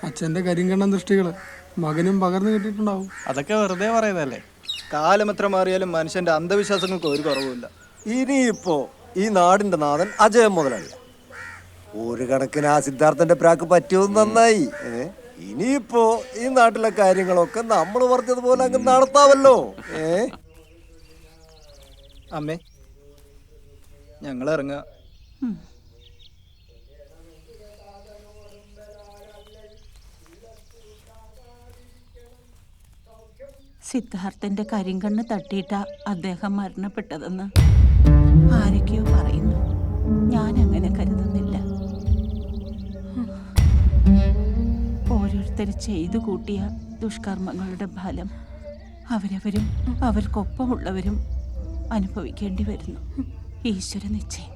അച്ഛന്റെ കരിങ്കണ്ണൻ ദൃഷ്ടികള് മകനും പകർന്നു കിട്ടിയിട്ടുണ്ടാവും. അതൊക്കെ വെറുതെ പറയുന്നതല്ലേ. കാലം എത്ര മാറിയാലും മനുഷ്യന്റെ അന്ധവിശ്വാസങ്ങൾക്ക് ഒരു കുറവുമില്ല. ഇനിയിപ്പോ ഈ നാടിന്റെ നാഥൻ അജയൻ മുതലാളി ഒരു കണക്കിന് ആ സിദ്ധാർത്ഥന്റെ പ്രാക്ക് പറ്റിയത് നന്നായി. ഇനിയിപ്പോ ഈ നാട്ടിലെ കാര്യങ്ങളൊക്കെ നമ്മൾ പറഞ്ഞതുപോലെ അങ്ങ് നടത്താവല്ലോ. അമ്മേ, ഞങ്ങൾ ഇറങ്ങുക. സിദ്ധാർത്ഥന്റെ കരിങ്കണ്ണ് തട്ടിയിട്ട അദ്ദേഹം മരണപ്പെട്ടതെന്ന് ആരൊക്കെയോ പറയുന്നു. ഞാൻ അങ്ങനെ കരുതുന്നില്ല. ഓരോരുത്തർ ചെയ്തു കൂട്ടിയ ദുഷ്കർമ്മങ്ങളുടെ ഫലം അവരവരും അവർക്കൊപ്പമുള്ളവരും അനുഭവിക്കേണ്ടി വരുന്നു. ഈശ്വര നിശ്ചയം.